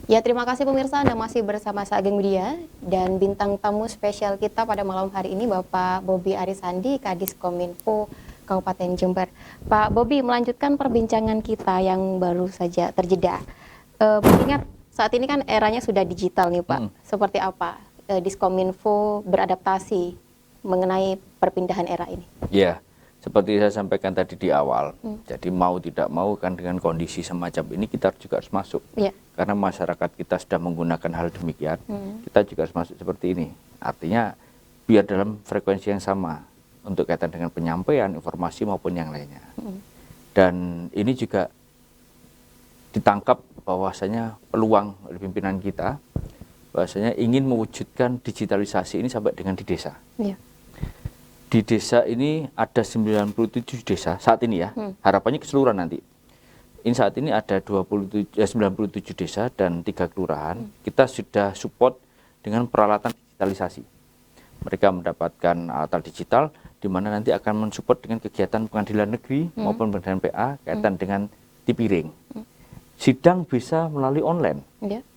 Ya, terima kasih pemirsa, Anda masih bersama Sageng Media dan bintang tamu spesial kita pada malam hari ini Bapak Bobi Arisandi, Kadis Kominfo Kabupaten Jember. Pak Bobi, melanjutkan perbincangan kita yang baru saja terjeda. Mengingat saat ini kan eranya sudah digital nih Pak, seperti apa Diskominfo beradaptasi mengenai perpindahan era ini? Ya, seperti saya sampaikan tadi di awal, jadi mau tidak mau kan dengan kondisi semacam ini kita juga harus masuk. Karena masyarakat kita sudah menggunakan hal demikian, kita juga harus masuk seperti ini. Artinya biar dalam frekuensi yang sama untuk kaitan dengan penyampaian informasi maupun yang lainnya. Dan ini juga ditangkap bahwasanya peluang oleh pimpinan kita, bahwasanya ingin mewujudkan digitalisasi ini sampai dengan di desa. Di desa ini ada 97 desa saat ini ya, harapannya keseluruhan nanti. Ini saat ini ada 97 desa dan 3 kelurahan. Kita sudah support dengan peralatan digitalisasi. Mereka mendapatkan alat digital di mana nanti akan mensupport dengan kegiatan pengadilan negeri maupun pengadilan PA kaitan dengan tipiring. Sidang bisa melalui online,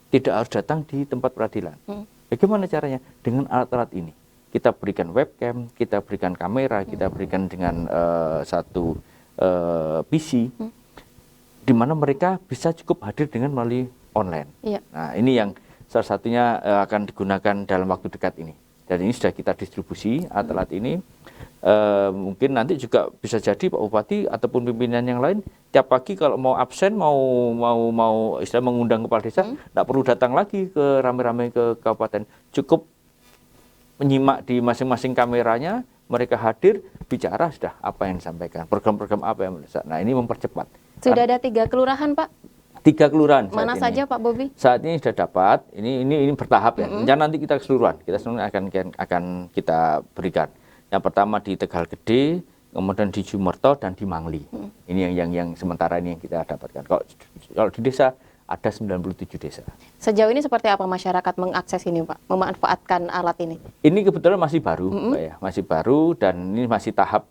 tidak harus datang di tempat peradilan. Bagaimana caranya? Dengan alat-alat ini. Kita berikan webcam, kita berikan kamera, kita berikan dengan satu PC, di mana mereka bisa cukup hadir dengan melalui online. Nah, ini yang salah satunya akan digunakan dalam waktu dekat ini. Dan ini sudah kita distribusi alat-alat ini. Mungkin nanti juga bisa jadi Pak Bupati ataupun pimpinan yang lain tiap pagi kalau mau absen, mau istilah mengundang kepala desa, tidak perlu datang lagi ke rame-rame ke kabupaten. Cukup menyimak di masing-masing kameranya, mereka hadir, bicara sudah apa yang disampaikan, program-program apa yang mendesak. Nah, ini mempercepat. Sudah ada 3 kelurahan, Pak? 3 kelurahan. Mana saja, Pak Bobi? Saat ini sudah dapat. Ini bertahap ya. Rencana nanti kita keseluruhan. Kita akan kita berikan. Yang pertama di Tegal Gede, kemudian di Jumerto dan di Mangli. Ini yang sementara ini yang kita dapatkan. Kalau di desa ada 97 desa. Sejauh ini seperti apa masyarakat mengakses ini, Pak? Memanfaatkan alat ini? Ini kebetulan masih baru, Pak, ya. Masih baru dan ini masih tahap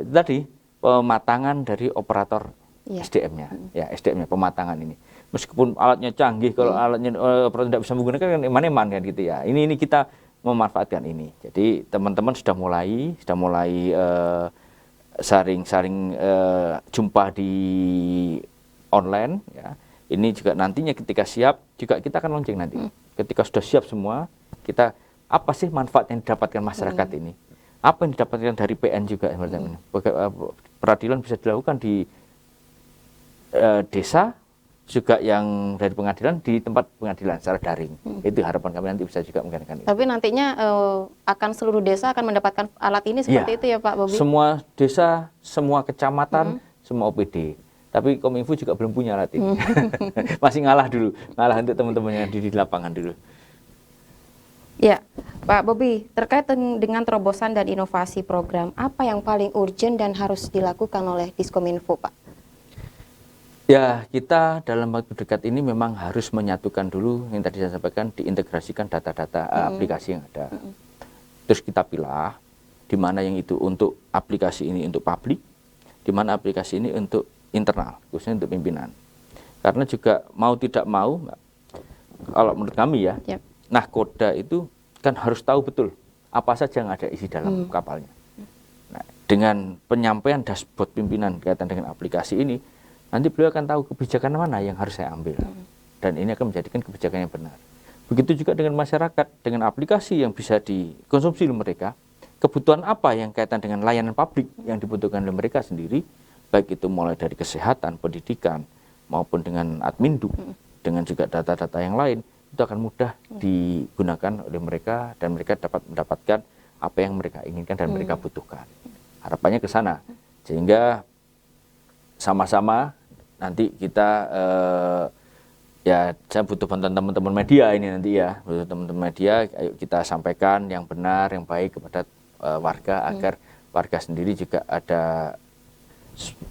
tadi pematangan dari operator SDM-nya. Ya, SDM-nya pematangan ini. Meskipun alatnya canggih, kalau alatnya operator tidak bisa menggunakan kan eman-eman kan gitu ya. Ini kita memanfaatkan ini. Jadi teman-teman sudah mulai saring jumpa di online ya. Ini juga nantinya ketika siap juga kita akan launching nanti. Ketika sudah siap semua, kita apa sih manfaat yang didapatkan masyarakat ini? Apa yang didapatkan dari PN juga seperti ini. Peradilan bisa dilakukan di desa, juga yang dari pengadilan di tempat pengadilan secara daring. Itu harapan kami nanti bisa juga menggunakan itu. Tapi nantinya akan seluruh desa akan mendapatkan alat ini seperti itu ya Pak Bobi? Semua desa, semua kecamatan, semua OPD. Tapi Kominfo juga belum punya alat ini. Masih ngalah dulu, ngalah untuk teman-teman yang di lapangan dulu. Ya, Pak Bobi, terkait dengan terobosan dan inovasi program, apa yang paling urgent dan harus dilakukan oleh Diskominfo, Pak? Ya, kita dalam waktu dekat ini memang harus menyatukan dulu yang tadi saya sampaikan, diintegrasikan data-data aplikasi yang ada. Terus kita pilah di mana yang itu untuk aplikasi ini untuk publik, di mana aplikasi ini untuk internal, khususnya untuk pimpinan. Karena juga mau tidak mau, kalau menurut kami ya, nahkoda itu kan harus tahu betul apa saja yang ada isi dalam kapalnya. Nah, dengan penyampaian dashboard pimpinan kaitan dengan aplikasi ini, nanti beliau akan tahu kebijakan mana yang harus saya ambil. Dan ini akan menjadikan kebijakan yang benar. Begitu juga dengan masyarakat, dengan aplikasi yang bisa dikonsumsi oleh mereka, kebutuhan apa yang kaitan dengan layanan publik yang dibutuhkan oleh mereka sendiri, baik itu mulai dari kesehatan, pendidikan, maupun dengan adminduk, dengan juga data-data yang lain, itu akan mudah digunakan oleh mereka dan mereka dapat mendapatkan apa yang mereka inginkan dan mereka butuhkan. Harapannya ke sana, sehingga sama-sama nanti kita ya saya butuh bantuan teman-teman media ini nanti ya, butuh teman-teman media, ayo kita sampaikan yang benar, yang baik kepada warga agar warga sendiri juga ada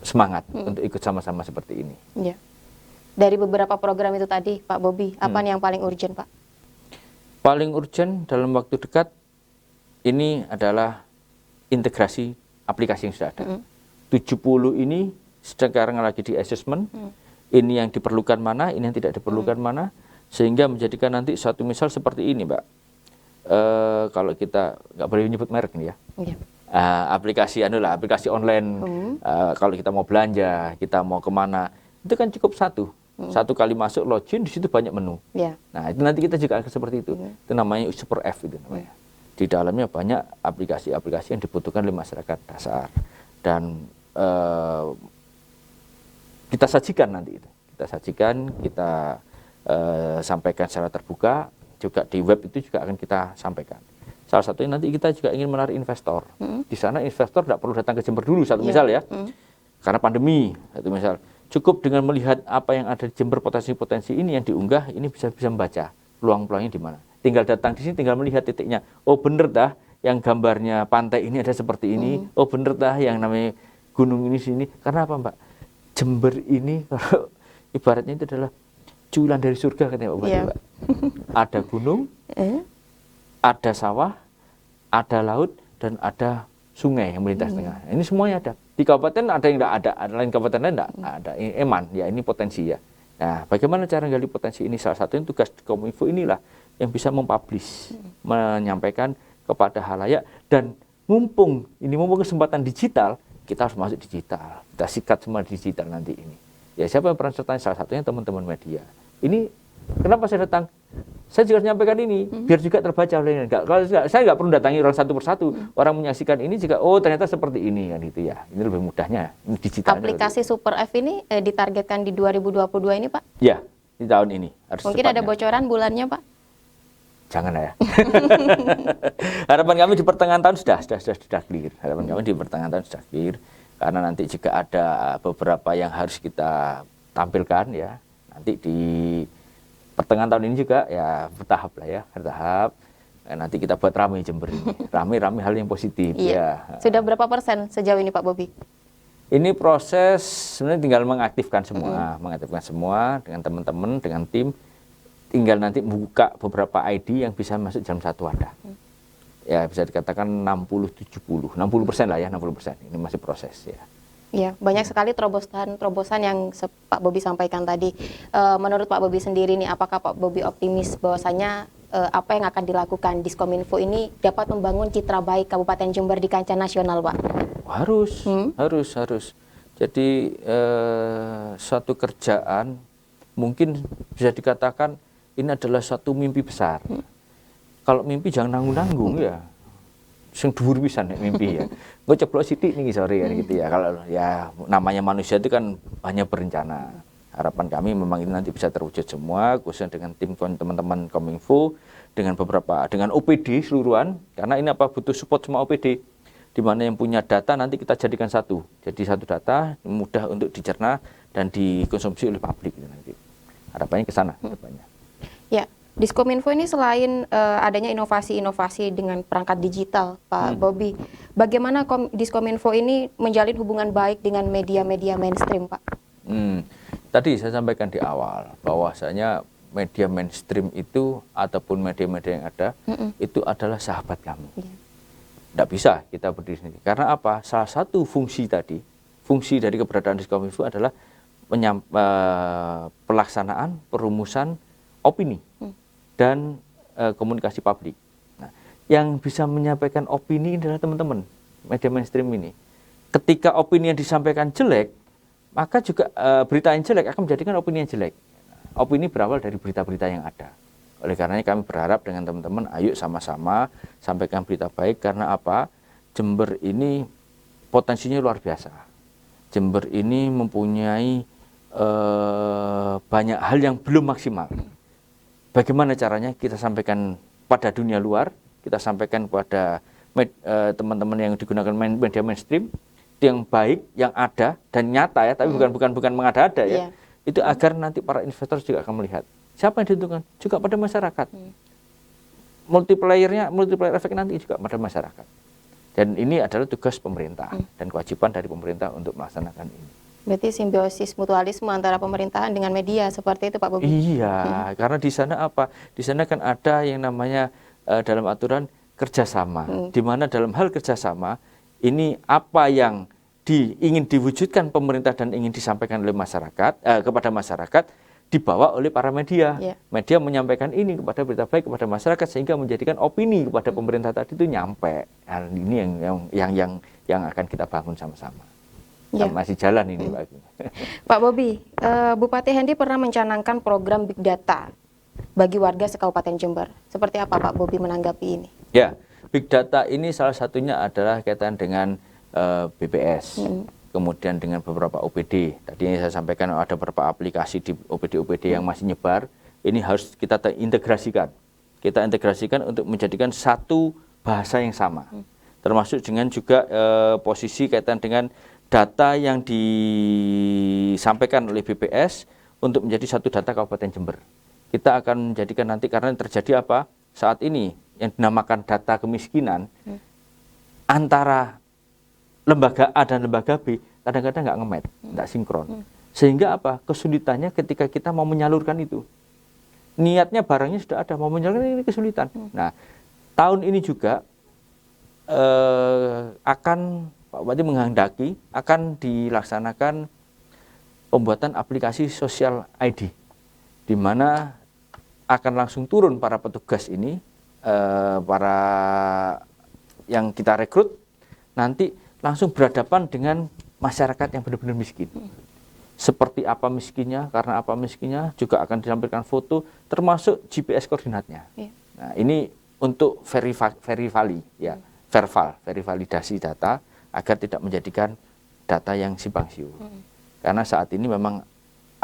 semangat untuk ikut sama-sama seperti ini. Ya. Dari beberapa program itu tadi, Pak Bobi, apa yang paling urgent, Pak? Paling urgent dalam waktu dekat ini adalah integrasi aplikasi yang sudah ada. 70 ini sekarang lagi di assessment ini yang diperlukan mana, ini yang tidak diperlukan mana, sehingga menjadikan nanti suatu misal seperti ini, Mbak. Kalau kita nggak boleh menyebut merek nih ya, aplikasi aplikasi online, kalau kita mau belanja, kita mau kemana, itu kan cukup satu kali masuk login, di situ banyak menu. Nah, itu nanti kita juga akan seperti itu. Itu namanya Super App itu namanya. Di dalamnya banyak aplikasi-aplikasi yang dibutuhkan oleh masyarakat dasar, dan kita sajikan nanti itu. Kita sajikan, kita sampaikan secara terbuka, juga di web itu juga akan kita sampaikan. Salah satunya nanti kita juga ingin menarik investor. Di sana investor tidak perlu datang ke Jember dulu, satu misal ya. Karena pandemi, satu misal. Cukup dengan melihat apa yang ada di Jember, potensi-potensi ini yang diunggah, ini bisa membaca peluang-peluangnya di mana. Tinggal datang di sini, tinggal melihat titiknya. Oh bener dah, yang gambarnya pantai ini ada seperti ini. Oh bener dah, yang namanya gunung ini sini. Karena apa, Mbak? Jember ini kalau ibaratnya itu adalah cuilan dari surga, katanya Mbak. Ada gunung, ada sawah, ada laut, dan ada sungai yang melintas tengah. Ini semuanya ada. Di kabupaten ada yang tidak ada lain kabupaten lain tidak ada. Eman, ya ini potensi ya. Nah, bagaimana cara menggali potensi ini? Salah satunya tugas Kominfo inilah yang bisa mempublish, menyampaikan kepada halayak, dan mumpung kesempatan digital, kita harus masuk digital. Kita sikat semua digital nanti ini. Ya, siapa yang peran sertanya? Salah satunya teman-teman media. Ini kenapa saya datang? Saya juga menyampaikan ini biar juga terbaca oleh kalau saya nggak perlu datangi orang satu persatu. Orang menyaksikan ini juga, oh ternyata seperti ini kan gitu ya. Ini lebih mudahnya, ini digital. Aplikasi Super App ini ditargetkan di 2022 ini, Pak? Ya, di tahun ini harus. Mungkin ada bocoran bulannya, Pak? Jangan ya. Harapan kami di pertengahan tahun sudah clear. Harapan kami di pertengahan tahun sudah clear, karena nanti juga ada beberapa yang harus kita tampilkan ya. Nanti di pertengahan tahun ini juga ya bertahap lah ya, bertahap. Nanti kita buat ramai Jember ini. Ramai hal yang positif ya. Sudah berapa persen sejauh ini Pak Bobi? Ini proses sebenarnya tinggal mengaktifkan semua, dengan teman-teman, dengan tim. Tinggal nanti buka beberapa ID yang bisa masuk jam 1 ada. Ya bisa dikatakan 60% lah ya, 60%. Ini masih proses ya. Ya, banyak sekali terobosan yang Pak Bobi sampaikan tadi. Menurut Pak Bobi sendiri nih, apakah Pak Bobi optimis bahwasanya apa yang akan dilakukan Diskominfo ini dapat membangun citra baik Kabupaten Jember di kancah nasional, Pak? Harus. Jadi suatu kerjaan mungkin bisa dikatakan ini adalah suatu mimpi besar. Kalau mimpi jangan nanggung-nanggung ya. Sing dhuwur pisan nek mimpi ya. Engko ceblok sithik niki sore kan gitu ya. Kalau ya namanya manusia itu kan hanya berencana. Harapan kami memang ini nanti bisa terwujud semua, khususnya dengan tim teman-teman Kominfo, dengan OPD seluruhan, karena ini butuh support semua OPD. Di mana yang punya data nanti kita jadikan satu. Jadi satu data mudah untuk dicerna dan dikonsumsi oleh publik gitu nanti. Harapannya ke sana depannya. Ya. Diskominfo ini selain adanya inovasi-inovasi dengan perangkat digital, Pak Bobi, bagaimana Diskominfo ini menjalin hubungan baik dengan media-media mainstream, Pak? Tadi saya sampaikan di awal, bahwasanya media mainstream itu ataupun media-media yang ada, itu adalah sahabat kami. Tidak bisa kita berdiri sendiri. Karena apa? Salah satu fungsi dari keberadaan Diskominfo adalah pelaksanaan, perumusan opini dan komunikasi publik. Nah, yang bisa menyampaikan opini adalah teman-teman media mainstream ini. Ketika opini yang disampaikan jelek, maka juga berita yang jelek akan menjadikan opini yang jelek. Opini berawal dari berita-berita yang ada. Oleh karenanya kami berharap dengan teman-teman, ayo sama-sama sampaikan berita baik. Karena apa? Jember ini potensinya luar biasa. Jember ini mempunyai banyak hal yang belum maksimal. Bagaimana caranya kita sampaikan pada dunia luar, kita sampaikan kepada teman-teman yang digunakan media mainstream, yang baik, yang ada dan nyata ya, tapi bukan mengada-ada ya. Itu agar nanti para investor juga akan melihat. Siapa yang diuntungkan? Juga pada masyarakat. Multiplier efek nanti juga pada masyarakat. Dan ini adalah tugas pemerintah dan kewajiban dari pemerintah untuk melaksanakan ini. Berarti simbiosis mutualisme antara pemerintahan dengan media, seperti itu Pak Bobi? Iya, karena di sana apa? Di sana kan ada yang namanya dalam aturan kerjasama. Di mana dalam hal kerjasama, ini apa yang ingin diwujudkan pemerintah dan ingin disampaikan oleh masyarakat kepada masyarakat dibawa oleh para media. Media menyampaikan ini kepada berita baik kepada masyarakat sehingga menjadikan opini kepada pemerintah tadi itu nyampe. Hal ini yang akan kita bangun sama-sama. Masih jalan ini Pak. Pak Bobi, Bupati Hendy pernah mencanangkan program Big Data bagi warga se-Kabupaten Jember. Seperti apa Pak Bobi menanggapi ini? Ya, Big Data ini salah satunya adalah kaitan dengan BPS. Kemudian dengan beberapa OPD. Tadi yang saya sampaikan ada beberapa aplikasi di OPD-OPD yang masih nyebar. Ini harus kita integrasikan. Kita integrasikan untuk menjadikan satu bahasa yang sama. Termasuk dengan juga posisi kaitan dengan data yang disampaikan oleh BPS untuk menjadi satu data Kabupaten Jember. Kita akan menjadikan nanti karena terjadi apa? Saat ini yang dinamakan data kemiskinan antara lembaga A dan lembaga B kadang-kadang nggak ngemet, nggak sinkron. Sehingga apa? Kesulitannya ketika kita mau menyalurkan itu. Niatnya barangnya sudah ada, mau menyalurkan ini kesulitan. Nah, tahun ini juga akan Pak Bupati menghendaki akan dilaksanakan pembuatan aplikasi sosial ID, di mana akan langsung turun para petugas ini, para yang kita rekrut nanti langsung berhadapan dengan masyarakat yang benar-benar miskin. Seperti apa miskinnya, karena apa miskinnya, juga akan disampaikan foto, termasuk GPS koordinatnya. Nah, ini untuk verivalidasi data, agar tidak menjadikan data yang simpang siur. Karena saat ini memang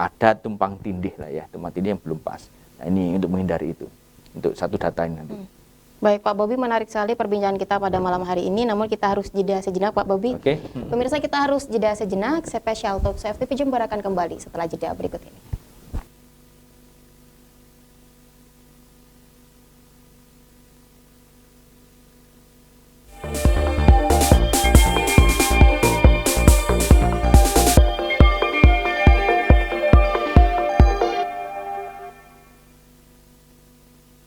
ada tumpang tindih lah ya, tumpang tindih yang belum pas. Nah, ini untuk menghindari itu, untuk satu data ini nanti. Baik Pak Bobi, menarik sekali perbincangan kita pada malam hari ini, namun kita harus jeda sejenak Pak Bobi. Oke. Pemirsa, kita harus jeda sejenak. Spesial Talk FTV Jember akan kembali setelah jeda berikut ini.